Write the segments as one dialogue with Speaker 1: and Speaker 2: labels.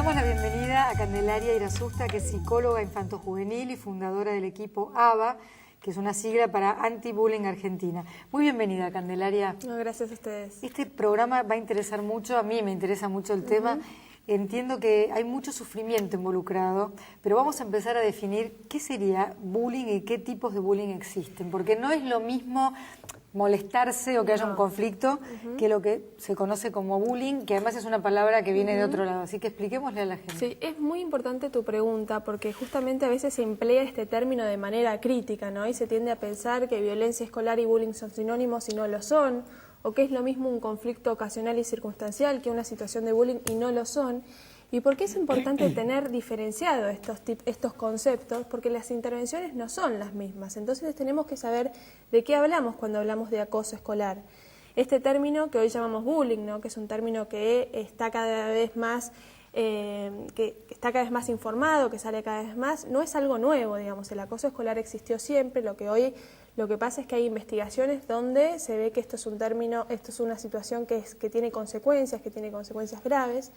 Speaker 1: damos la bienvenida a Candelaria Irazusta, que es psicóloga infantojuvenil y fundadora del equipo ABA, que es una sigla para Anti-Bullying Argentina. Muy bienvenida, Candelaria.
Speaker 2: No, gracias a ustedes.
Speaker 1: Este programa va a interesar mucho, a mí me interesa mucho el tema. Entiendo que hay mucho sufrimiento involucrado, pero vamos a empezar a definir qué sería bullying y qué tipos de bullying existen, porque no es lo mismo molestarse o que haya un conflicto que lo que se conoce como bullying, que además es una palabra que viene de otro lado, así que expliquémosle a la gente.
Speaker 2: Sí, es muy importante tu pregunta porque justamente a veces se emplea este término de manera crítica, ¿no? Y se tiende a pensar que violencia escolar y bullying son sinónimos y no lo son, o que es lo mismo un conflicto ocasional y circunstancial que una situación de bullying y no lo son. ¿Y por qué es importante tener diferenciado estos conceptos? Porque las intervenciones no son las mismas. Entonces tenemos que saber de qué hablamos cuando hablamos de acoso escolar. Este término que hoy llamamos bullying, ¿no? Que es un término que está cada vez más informado, que sale cada vez más, no es algo nuevo, digamos. El acoso escolar existió siempre. Lo que pasa es que hay investigaciones donde se ve que esto es un término, esto es una situación que tiene consecuencias graves.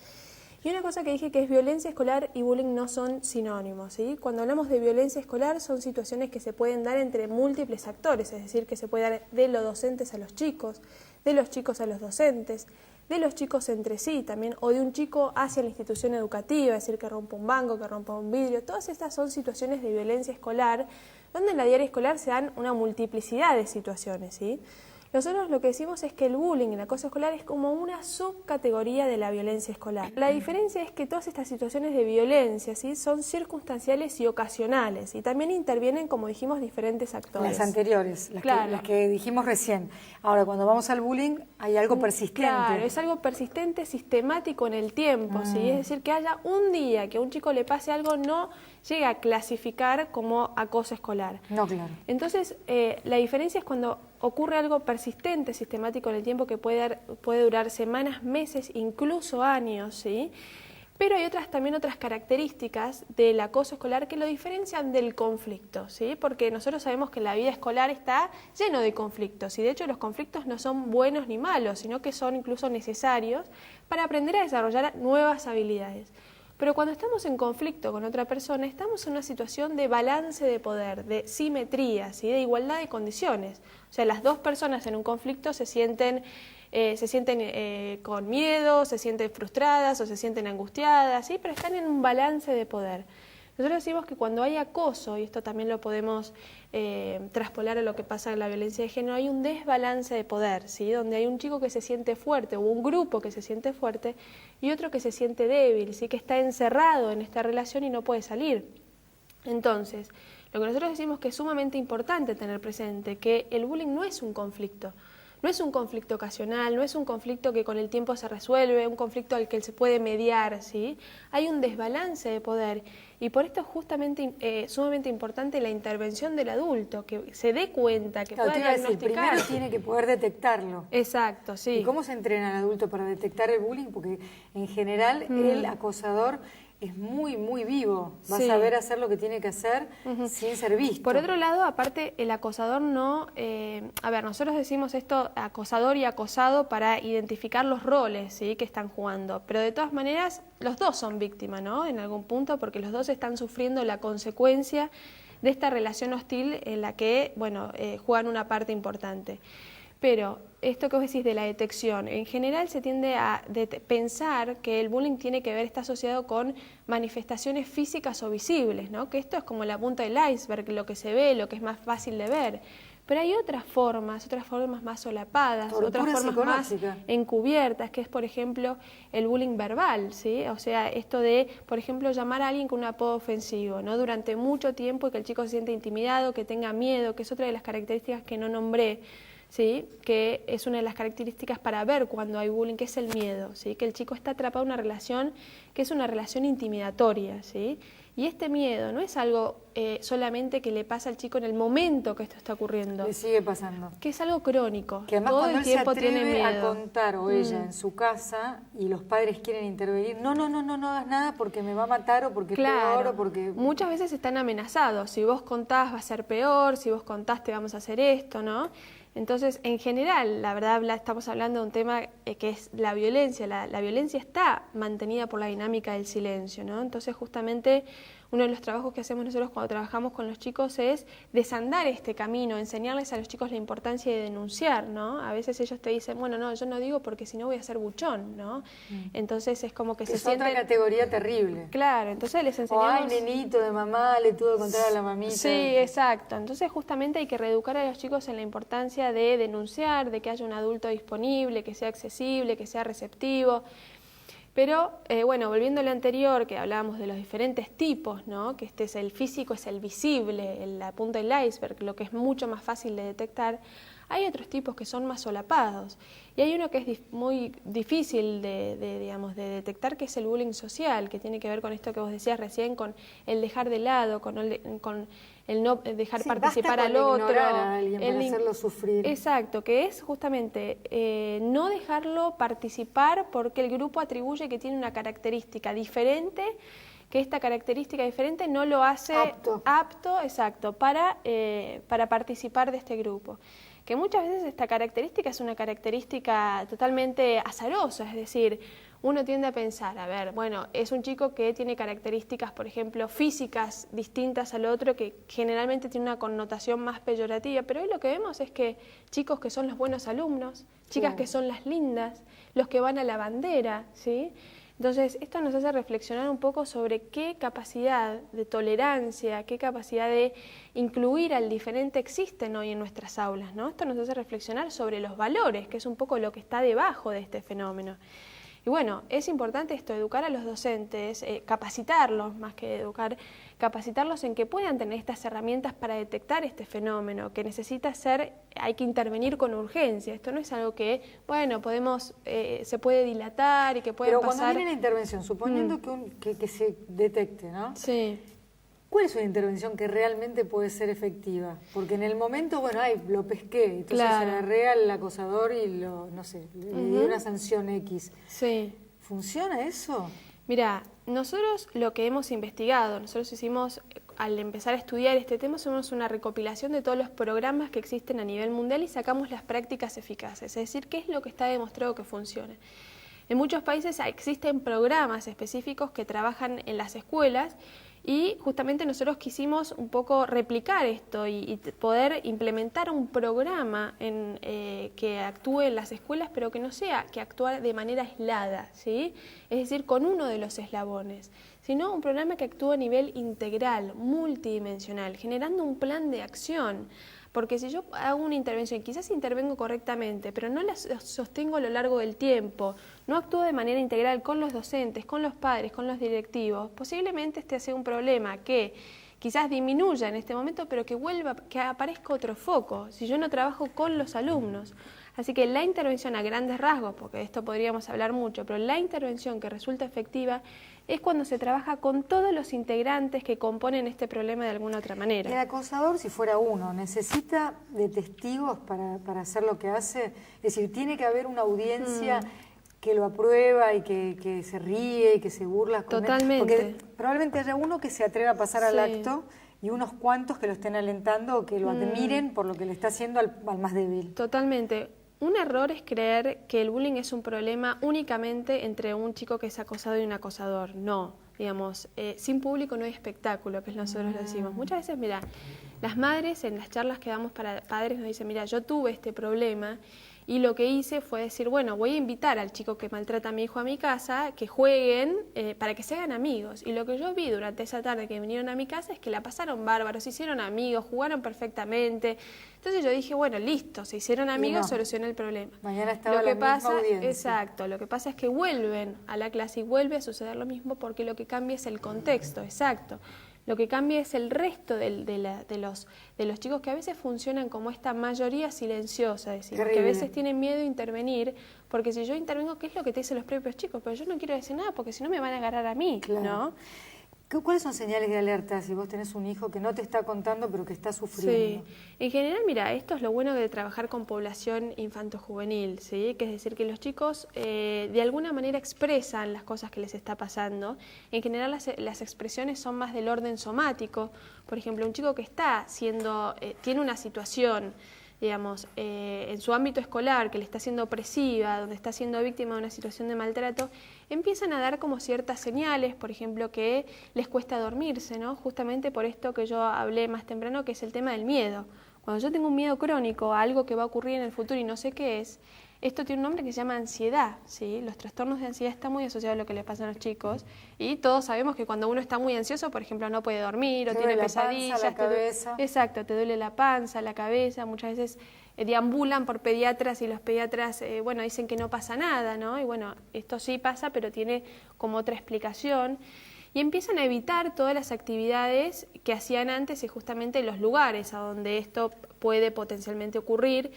Speaker 2: Y una cosa que dije que es violencia escolar y bullying no son sinónimos, ¿sí? Cuando hablamos de violencia escolar son situaciones que se pueden dar entre múltiples actores, es decir, que se puede dar de los docentes a los chicos, de los chicos a los docentes, de los chicos entre sí también, o de un chico hacia la institución educativa, es decir, que rompa un banco, que rompa un vidrio. Todas estas son situaciones de violencia escolar, donde en la diaria escolar se dan una multiplicidad de situaciones, ¿sí? Nosotros lo que decimos es que el bullying, el acoso escolar, es como una subcategoría de la violencia escolar. La diferencia es que todas estas situaciones de violencia, ¿sí? Son circunstanciales y ocasionales, y también intervienen, como dijimos, diferentes actores.
Speaker 1: Las anteriores, las que dijimos recién. Ahora, cuando vamos al bullying, hay algo persistente.
Speaker 2: Claro, es algo persistente, sistemático en el tiempo, ¿sí? Es decir, que haya un día que a un chico le pase algo, no llega a clasificar como acoso escolar.
Speaker 1: No, claro.
Speaker 2: Entonces, la diferencia es cuando ocurre algo persistente, sistemático en el tiempo, que puede durar semanas, meses, incluso años, ¿sí? Pero hay también otras características del acoso escolar que lo diferencian del conflicto, ¿sí? Porque nosotros sabemos que la vida escolar está lleno de conflictos, y de hecho los conflictos no son buenos ni malos, sino que son incluso necesarios para aprender a desarrollar nuevas habilidades. Pero cuando estamos en conflicto con otra persona, estamos en una situación de balance de poder, de simetría, ¿sí? De igualdad de condiciones. O sea, las dos personas en un conflicto se sienten con miedo, se sienten frustradas o se sienten angustiadas, ¿sí? Pero están en un balance de poder. Nosotros decimos que cuando hay acoso, y esto también lo podemos traspolar a lo que pasa en la violencia de género, hay un desbalance de poder, ¿sí? Donde hay un chico que se siente fuerte o un grupo que se siente fuerte y otro que se siente débil, ¿sí? Que está encerrado en esta relación y no puede salir. Entonces, lo que nosotros decimos que es sumamente importante tener presente, que el bullying no es un conflicto. No es un conflicto ocasional, no es un conflicto que con el tiempo se resuelve, un conflicto al que se puede mediar, ¿sí? Hay un desbalance de poder, y por esto es justamente sumamente importante la intervención del adulto, que se dé cuenta, que pueda diagnosticar.
Speaker 1: Primero tiene que poder detectarlo.
Speaker 2: Exacto, sí.
Speaker 1: ¿Y cómo se entrena al adulto para detectar el bullying? Porque en general el acosador es muy, muy vivo. Va a saber hacer lo que tiene que hacer sin ser visto.
Speaker 2: Por otro lado, aparte, el acosador no... a ver, nosotros decimos esto, acosador y acosado, para identificar los roles, ¿sí? Que están jugando. Pero de todas maneras, los dos son víctimas, ¿no? En algún punto, porque los dos están sufriendo la consecuencia de esta relación hostil en la que, bueno, juegan una parte importante. Pero esto que vos decís de la detección, en general se tiende a pensar que el bullying tiene que ver, está asociado con manifestaciones físicas o visibles, ¿no? Que esto es como la punta del iceberg, lo que se ve, lo que es más fácil de ver. Pero hay otras formas más solapadas, otras formas más encubiertas, que es, por ejemplo, el bullying verbal, ¿sí? O sea, esto de, por ejemplo, llamar a alguien con un apodo ofensivo, ¿no? Durante mucho tiempo, y que el chico se siente intimidado, que tenga miedo, que es otra de las características que no nombré, ¿sí? Que es una de las características para ver cuando hay bullying, que es el miedo, ¿sí? Que el chico está atrapado en una relación que es una relación intimidatoria, ¿sí? Y este miedo no es algo solamente que le pasa al chico en el momento que esto está ocurriendo.
Speaker 1: Le sigue pasando.
Speaker 2: Que es algo crónico.
Speaker 1: Que además
Speaker 2: todo
Speaker 1: cuando
Speaker 2: el tiempo
Speaker 1: él se atreve
Speaker 2: tiene miedo
Speaker 1: a contar, o ella en su casa, y los padres quieren intervenir, no hagas nada porque me va a matar, o porque es peor, o porque...
Speaker 2: Muchas veces están amenazados. Si vos contás va a ser peor, si vos contás te vamos a hacer esto, ¿no? Entonces, en general, la verdad, estamos hablando de un tema que es la violencia. La violencia está mantenida por la dinámica del silencio, ¿no? Entonces, justamente, uno de los trabajos que hacemos nosotros cuando trabajamos con los chicos es desandar este camino, enseñarles a los chicos la importancia de denunciar, ¿no? A veces ellos te dicen, bueno, no, yo no digo porque si no voy a ser buchón, ¿no? Entonces, es como que se sienten...
Speaker 1: Es otra categoría terrible.
Speaker 2: Claro, entonces les enseñamos...
Speaker 1: O, ay, nenito de mamá, le tuvo que contar a la mamita.
Speaker 2: Sí, exacto. Entonces, justamente hay que reeducar a los chicos en la importancia de denunciar, de que haya un adulto disponible, que sea accesible, que sea receptivo. Pero, bueno, volviendo al anterior, que hablábamos de los diferentes tipos, ¿no? Que este es el físico, es el visible, la punta del iceberg, lo que es mucho más fácil de detectar. Hay otros tipos que son más solapados. Y hay uno que es muy difícil digamos, de detectar, que es el bullying social, que tiene que ver con esto que vos decías recién, con el dejar de lado, con el no dejar participar al otro.
Speaker 1: A alguien para hacerlo sufrir.
Speaker 2: Exacto, que es justamente no dejarlo participar porque el grupo atribuye que tiene una característica diferente, que esta característica diferente no lo hace apto exacto, para participar de este grupo. Que muchas veces esta característica es una característica totalmente azarosa, es decir, uno tiende a pensar, a ver, bueno, es un chico que tiene características, por ejemplo, físicas distintas al otro, que generalmente tiene una connotación más peyorativa, pero hoy lo que vemos es que chicos que son los buenos alumnos, chicas que son las lindas, los que van a la bandera, ¿sí? Entonces, esto nos hace reflexionar un poco sobre qué capacidad de tolerancia, qué capacidad de incluir al diferente existen hoy en nuestras aulas, ¿no? Esto nos hace reflexionar sobre los valores, que es un poco lo que está debajo de este fenómeno. Y bueno, es importante esto, educar a los docentes, capacitarlos más que educar, capacitarlos en que puedan tener estas herramientas para detectar este fenómeno, que necesita ser, hay que intervenir con urgencia. Esto no es algo que, bueno, se puede dilatar y que puede pasar...
Speaker 1: Pero cuando viene la intervención, suponiendo que se detecte, ¿no?
Speaker 2: Sí.
Speaker 1: ¿Cuál es una intervención que realmente puede ser efectiva? Porque en el momento, bueno, lo pesqué, entonces agarré al acosador y le di una sanción X.
Speaker 2: Sí.
Speaker 1: ¿Funciona eso?
Speaker 2: Mira, nosotros lo que hemos investigado, nosotros hicimos, al empezar a estudiar este tema, hicimos una recopilación de todos los programas que existen a nivel mundial y sacamos las prácticas eficaces, es decir, qué es lo que está demostrado que funciona. En muchos países existen programas específicos que trabajan en las escuelas y justamente nosotros quisimos un poco replicar esto y poder implementar un programa que actúe en las escuelas, pero que no sea que actúe de manera aislada, ¿sí? Es decir, con uno de los eslabones, sino un programa que actúe a nivel integral, multidimensional, generando un plan de acción. Porque si yo hago una intervención, quizás intervengo correctamente, pero no la sostengo a lo largo del tiempo, no actúo de manera integral con los docentes, con los padres, con los directivos, posiblemente este sea un problema que quizás disminuya en este momento, pero que aparezca otro foco, si yo no trabajo con los alumnos. Así que la intervención a grandes rasgos, porque de esto podríamos hablar mucho, pero la intervención que resulta efectiva es cuando se trabaja con todos los integrantes que componen este problema de alguna otra manera.
Speaker 1: El acosador, si fuera uno, ¿necesita de testigos para hacer lo que hace? Es decir, tiene que haber una audiencia que lo aprueba y que se ríe y que se burla con
Speaker 2: Totalmente.
Speaker 1: Él. Porque probablemente haya uno que se atreva a pasar al acto y unos cuantos que lo estén alentando o que lo admiren por lo que le está haciendo al más débil.
Speaker 2: Totalmente. Un error es creer que el bullying es un problema únicamente entre un chico que es acosado y un acosador. No, digamos, sin público no hay espectáculo, que nosotros lo decimos. Muchas veces, mira, las madres en las charlas que damos para padres nos dicen, mira, yo tuve este problema y lo que hice fue decir, bueno, voy a invitar al chico que maltrata a mi hijo a mi casa, que jueguen para que se hagan amigos. Y lo que yo vi durante esa tarde que vinieron a mi casa es que la pasaron bárbaros, se hicieron amigos, jugaron perfectamente. Entonces yo dije, bueno, listo, se hicieron amigos, solucioné el problema.
Speaker 1: Mañana estaba la misma audiencia.
Speaker 2: Exacto, lo que pasa es que vuelven a la clase y vuelve a suceder lo mismo porque lo que cambia es el contexto, exacto. Lo que cambia es el resto de los chicos que a veces funcionan como esta mayoría silenciosa, es decir, que a veces tienen miedo de intervenir, porque si yo intervengo, ¿qué es lo que te dicen los propios chicos? Pero yo no quiero decir nada porque si no me van a agarrar a mí, ¿no?
Speaker 1: ¿Cuáles son señales de alerta si vos tenés un hijo que no te está contando pero que está sufriendo?
Speaker 2: Sí, en general, mira, esto es lo bueno de trabajar con población infanto-juvenil, ¿sí? Que es decir, que los chicos de alguna manera expresan las cosas que les está pasando. En general las expresiones son más del orden somático. Por ejemplo, un chico que está tiene una situación digamos, en su ámbito escolar, que le está siendo opresiva, donde está siendo víctima de una situación de maltrato, empiezan a dar como ciertas señales, por ejemplo, que les cuesta dormirse, ¿no? Justamente por esto que yo hablé más temprano, que es el tema del miedo. Cuando yo tengo un miedo crónico a algo que va a ocurrir en el futuro y no sé qué es, esto tiene un nombre que se llama ansiedad, ¿sí? Los trastornos de ansiedad están muy asociados a lo que le pasa a los chicos y todos sabemos que cuando uno está muy ansioso, por ejemplo, no puede dormir o tiene pesadillas.
Speaker 1: La cabeza.
Speaker 2: Exacto, te duele la panza, la cabeza, muchas veces deambulan por pediatras y los pediatras, bueno, dicen que no pasa nada, ¿no? Y bueno, esto sí pasa, pero tiene como otra explicación. Y empiezan a evitar todas las actividades que hacían antes y justamente los lugares a donde esto puede potencialmente ocurrir.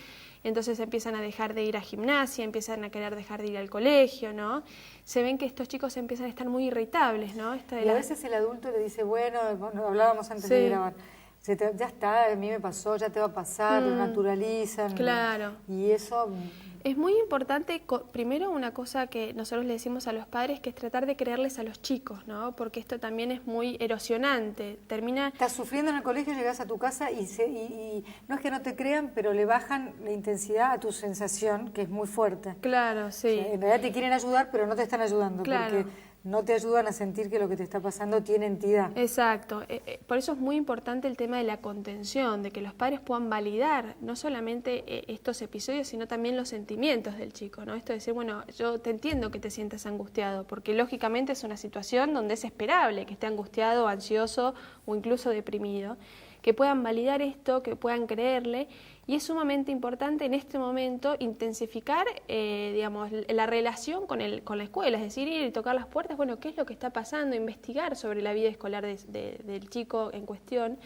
Speaker 2: Entonces empiezan a dejar de ir a gimnasia, empiezan a querer dejar de ir al colegio, ¿no? Se ven que estos chicos empiezan a estar muy irritables, ¿no?
Speaker 1: Y a veces el adulto le dice, bueno, hablábamos antes de grabar, ya está, a mí me pasó, ya te va a pasar, lo naturalizan.
Speaker 2: Claro.
Speaker 1: Y eso...
Speaker 2: Es muy importante, primero, una cosa que nosotros le decimos a los padres, que es tratar de creerles a los chicos, ¿no? Porque esto también es muy erosionante. Estás
Speaker 1: sufriendo en el colegio, llegas a tu casa y no es que no te crean, pero le bajan la intensidad a tu sensación, que es muy fuerte.
Speaker 2: Claro, sí.
Speaker 1: O sea, en realidad te quieren ayudar, pero no te están ayudando,
Speaker 2: claro,
Speaker 1: porque no te ayudan a sentir que lo que te está pasando tiene entidad.
Speaker 2: Exacto. Por eso es muy importante el tema de la contención, de que los padres puedan validar no solamente estos episodios, sino también los sentimientos del chico, ¿no? Esto de decir, bueno, yo te entiendo que te sientas angustiado, porque lógicamente es una situación donde es esperable que esté angustiado, ansioso o incluso deprimido, que puedan validar esto, que puedan creerle. Y es sumamente importante en este momento intensificar, digamos, la relación con la escuela, es decir, ir y tocar las puertas, bueno, qué es lo que está pasando, investigar sobre la vida escolar del chico en cuestión.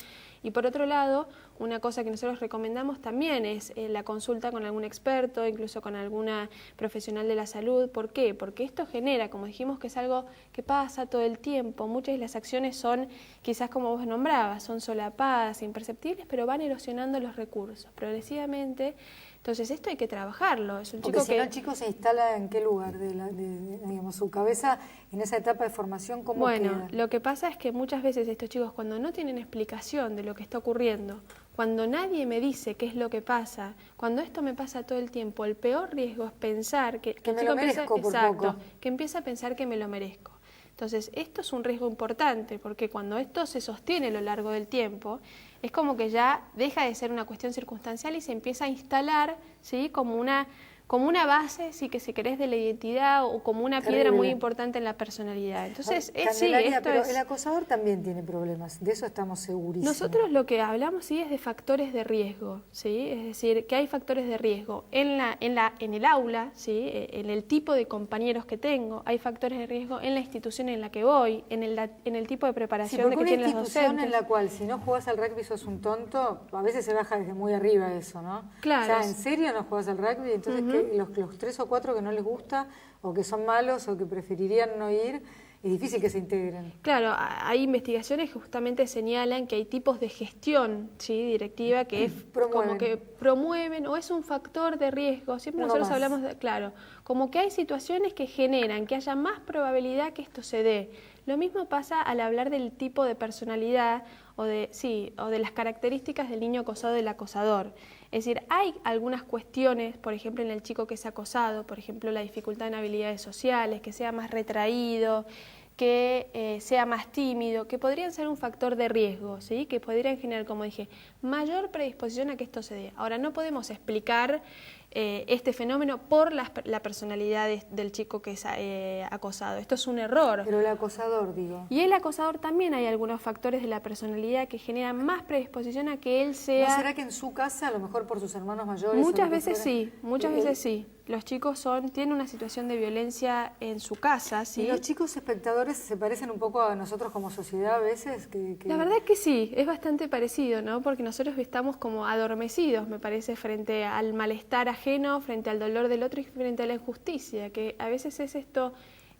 Speaker 2: Y por otro lado, una cosa que nosotros recomendamos también es la consulta con algún experto, incluso con alguna profesional de la salud. ¿Por qué? Porque esto genera, como dijimos, que es algo que pasa todo el tiempo. Muchas de las acciones son, quizás como vos nombrabas, son solapadas, imperceptibles, pero van erosionando los recursos progresivamente. Entonces esto hay que trabajarlo. Es un
Speaker 1: Porque
Speaker 2: chico
Speaker 1: si no, el chico se instala en qué lugar, digamos, su cabeza en esa etapa de formación, ¿cómo queda?
Speaker 2: Lo que pasa es que muchas veces estos chicos, cuando no tienen explicación de lo que está ocurriendo, cuando nadie me dice qué es lo que pasa, cuando esto me pasa todo el tiempo, el peor riesgo es pensar que el
Speaker 1: me
Speaker 2: chico
Speaker 1: lo merezco por poco.
Speaker 2: que empieza a pensar que me lo merezco. Entonces, esto es un riesgo importante, porque cuando esto se sostiene a lo largo del tiempo, es como que ya deja de ser una cuestión circunstancial y se empieza a instalar, ¿sí?, como una base, sí, que si querés, de la identidad o como una piedra muy importante en la personalidad. Entonces,
Speaker 1: pero el acosador también tiene problemas, de eso estamos segurísimos.
Speaker 2: Nosotros lo que hablamos, sí, es de factores de riesgo, ¿sí? Es decir, que hay factores de riesgo en el aula, ¿sí?, en el tipo de compañeros que tengo, hay factores de riesgo en la institución en la que voy, en el tipo de preparación que tienen los docentes.
Speaker 1: Una institución en la cual si no jugás al rugby sos un tonto, a veces se baja desde muy arriba eso, ¿no?
Speaker 2: Claro.
Speaker 1: O sea, ¿en serio no jugás al rugby? Entonces, los 3 o 4 que no les gusta o que son malos o que preferirían no ir, es difícil que se integren.
Speaker 2: Claro, hay investigaciones que justamente señalan que hay tipos de gestión, ¿sí?, directiva que como que promueven o es un factor de riesgo. Siempre nosotros hablamos claro, como que hay situaciones que generan que haya más probabilidad que esto se dé. Lo mismo pasa al hablar del tipo de personalidad o de las características del niño acosado, del acosador. Es decir, hay algunas cuestiones, por ejemplo, en el chico que es acosado, por ejemplo, la dificultad en habilidades sociales, que sea más retraído, que sea más tímido, que podrían ser un factor de riesgo, ¿sí?, que podrían generar, como dije, mayor predisposición a que esto se dé. Ahora, no podemos explicar este fenómeno por la personalidad del chico que es acosado. Esto es un error.
Speaker 1: Pero el acosador, digo.
Speaker 2: Y el acosador también hay algunos factores de la personalidad que generan más predisposición a que él sea...
Speaker 1: ¿No será que en su casa, a lo mejor por sus hermanos mayores?
Speaker 2: Muchas veces sí, muchas veces sí. Los chicos tienen una situación de violencia en su casa, ¿sí?
Speaker 1: ¿Y los chicos espectadores se parecen un poco a nosotros como sociedad a veces?
Speaker 2: La verdad es que sí, es bastante parecido, ¿no? Porque nosotros estamos como adormecidos, me parece, frente al malestar ajeno, frente al dolor del otro y frente a la injusticia, que a veces es esto...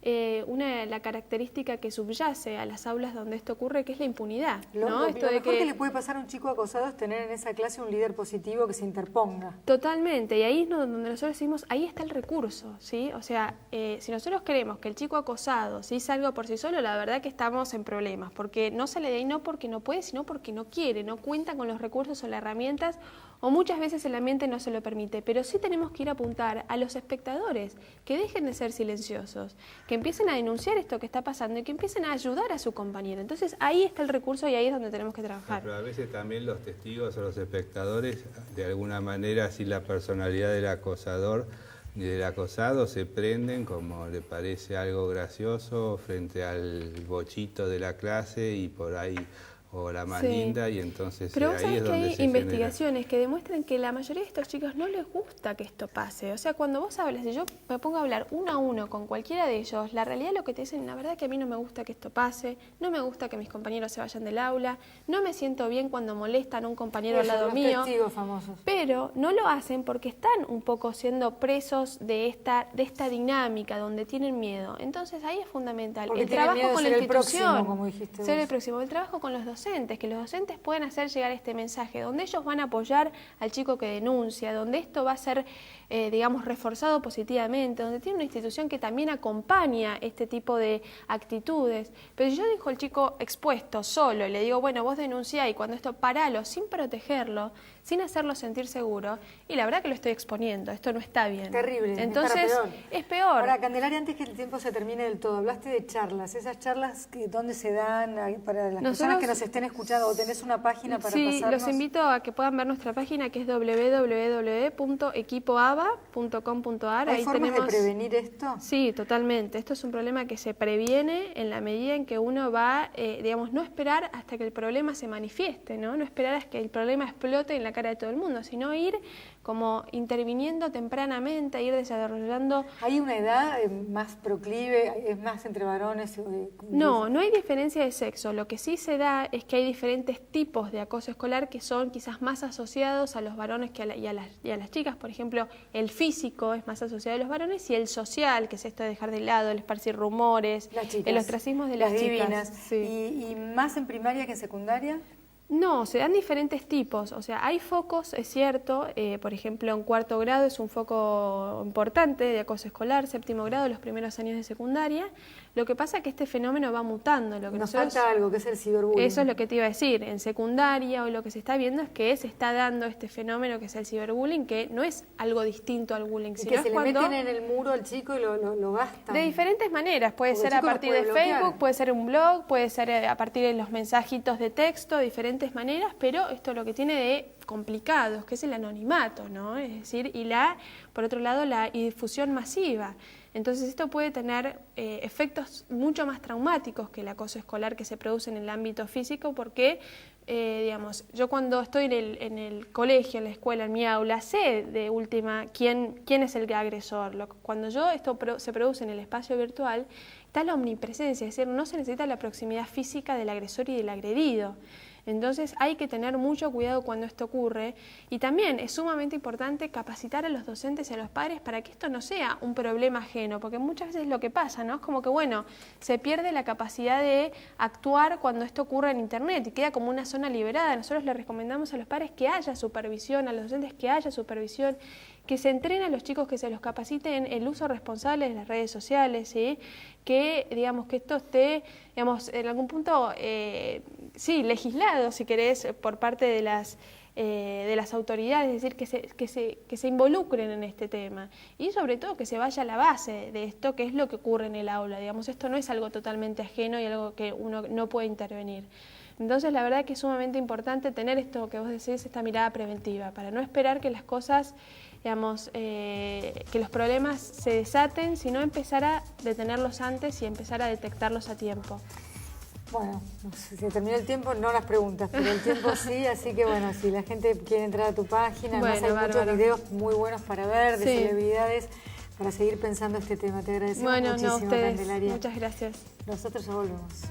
Speaker 2: la característica que subyace a las aulas donde esto ocurre, que es la impunidad, ¿no?
Speaker 1: Lo mejor que le puede pasar a un chico acosado es tener en esa clase un líder positivo que se interponga.
Speaker 2: Totalmente, y ahí es donde nosotros decimos, ahí está el recurso, ¿sí? O sea, si nosotros queremos que el chico acosado, ¿sí?, salga por sí solo, la verdad que estamos en problemas, porque no sale de ahí no porque no puede, sino porque no quiere, no cuenta con los recursos o las herramientas, o muchas veces el ambiente no se lo permite, pero sí tenemos que ir a apuntar a los espectadores que dejen de ser silenciosos, que empiecen a denunciar esto que está pasando y que empiecen a ayudar a su compañero. Entonces ahí está el recurso y ahí es donde tenemos que trabajar.
Speaker 3: Pero a veces también los testigos o los espectadores, de alguna manera, si la personalidad del acosador y del acosado se prenden como le parece algo gracioso frente al bochito de la clase y por ahí, o la más linda, y entonces
Speaker 2: pero vos
Speaker 3: ahí
Speaker 2: sabés
Speaker 3: es
Speaker 2: que
Speaker 3: donde
Speaker 2: hay
Speaker 3: se
Speaker 2: investigaciones que demuestran que la mayoría de estos chicos no les gusta que esto pase. O sea, cuando vos hablas, y yo me pongo a hablar uno a uno con cualquiera de ellos, la realidad es lo que te dicen, la verdad que a mí no me gusta que esto pase, no me gusta que mis compañeros se vayan del aula, no me siento bien cuando molestan a un compañero al lado mío.
Speaker 1: Testigos famosos.
Speaker 2: Pero no lo hacen porque están un poco siendo presos de esta dinámica donde tienen miedo. Entonces ahí es fundamental
Speaker 1: Porque
Speaker 2: el trabajo
Speaker 1: miedo
Speaker 2: con
Speaker 1: de
Speaker 2: la
Speaker 1: ser el
Speaker 2: institución,
Speaker 1: próximo, como dijiste
Speaker 2: ser
Speaker 1: vos.
Speaker 2: el próximo, el trabajo con los docentes, que los docentes pueden hacer llegar este mensaje, donde ellos van a apoyar al chico que denuncia, donde esto va a ser, digamos, reforzado positivamente, donde tiene una institución que también acompaña este tipo de actitudes. Pero si yo dejo al chico expuesto, solo, y le digo, bueno, vos denunciá y cuando esto paralo, sin protegerlo, sin hacerlo sentir seguro, y la verdad que lo estoy exponiendo, esto no está bien.
Speaker 1: Terrible.
Speaker 2: Entonces,
Speaker 1: es para peor.
Speaker 2: es peor.
Speaker 1: Ahora, Candelaria, antes que el tiempo se termine del todo, hablaste de charlas. ¿Esas charlas dónde se dan? Para las personas que nos estén escuchando, o tenés una página para
Speaker 2: sí,
Speaker 1: pasarnos.
Speaker 2: los invito a que puedan ver nuestra página, que es www.equipoaba.com.ar.
Speaker 1: ¿Hay formas de prevenir esto?
Speaker 2: Sí, totalmente. Esto es un problema que se previene en la medida en que uno va, digamos, no esperar hasta que el problema se manifieste, ¿no? No esperar hasta que el problema explote en la cara de todo el mundo, sino ir como interviniendo tempranamente, ir desarrollando...
Speaker 1: ¿Hay una edad más proclive? ¿Es más entre varones?
Speaker 2: No, no hay diferencia de sexo. Lo que sí se da es que hay diferentes tipos de acoso escolar que son quizás más asociados a los varones que y a las chicas. Por ejemplo, el físico es más asociado a los varones y el social, que es esto de dejar de lado, el esparcir rumores, el ostracismo de las chicas.
Speaker 1: Divinas.
Speaker 2: Sí.
Speaker 1: ¿Y más en primaria que en secundaria?
Speaker 2: No, se dan diferentes tipos, o sea, hay focos, es cierto, por ejemplo, en cuarto grado es un foco importante de acoso escolar, séptimo grado, los primeros años de secundaria. Lo que pasa es que este fenómeno va mutando. Lo que
Speaker 1: Nos falta algo, que es el ciberbullying.
Speaker 2: Eso es lo que te iba a decir. En secundaria, hoy lo que se está viendo es que se está dando este fenómeno que es el ciberbullying, que no es algo distinto al bullying,
Speaker 1: Y
Speaker 2: sino
Speaker 1: que
Speaker 2: es
Speaker 1: se le
Speaker 2: cuando...
Speaker 1: meten en el muro al chico y lo gastan.
Speaker 2: De diferentes maneras, puede
Speaker 1: Porque
Speaker 2: ser
Speaker 1: el
Speaker 2: a
Speaker 1: chico lo
Speaker 2: partir
Speaker 1: puede
Speaker 2: de
Speaker 1: bloquear.
Speaker 2: Facebook, puede ser un blog, puede ser a partir de los mensajitos de texto, diferentes maneras, pero esto lo que tiene de complicados, que es el anonimato, ¿no? Es decir, por otro lado, la difusión masiva. Entonces esto puede tener efectos mucho más traumáticos que el acoso escolar que se produce en el ámbito físico, porque digamos, yo cuando estoy en el colegio, en la escuela, en mi aula, sé de última quién es el agresor. Cuando esto se produce en el espacio virtual, está la omnipresencia, es decir, no se necesita la proximidad física del agresor y del agredido. Entonces hay que tener mucho cuidado cuando esto ocurre, y también es sumamente importante capacitar a los docentes y a los padres para que esto no sea un problema ajeno, porque muchas veces lo que pasa, ¿no? Es como que, bueno, se pierde la capacidad de actuar cuando esto ocurre en Internet y queda como una zona liberada. Nosotros les recomendamos a los padres que haya supervisión, a los docentes que haya supervisión, que se entrene a los chicos, que se los capacite en el uso responsable de las redes sociales, ¿sí? Que, digamos, que esto esté, digamos, en algún punto, sí, legislado, si querés, por parte de las autoridades, es decir, que se involucren en este tema y sobre todo que se vaya a la base de esto, que es lo que ocurre en el aula. Digamos, esto no es algo totalmente ajeno y algo que uno no puede intervenir. Entonces, la verdad que es sumamente importante tener esto que vos decís, esta mirada preventiva, para no esperar que las cosas, digamos, que los problemas se desaten, sino empezar a detenerlos antes y empezar a detectarlos a tiempo.
Speaker 1: Bueno, no sé, se terminó el tiempo, no las preguntas, pero el tiempo sí, así que bueno, si la gente quiere entrar a tu página, además
Speaker 2: Bueno,
Speaker 1: hay muchos videos muy buenos para ver, de celebridades, para seguir pensando este tema. Te agradecemos muchísimo,
Speaker 2: ustedes,
Speaker 1: Candelaria.
Speaker 2: muchas gracias.
Speaker 1: Nosotros ya volvemos.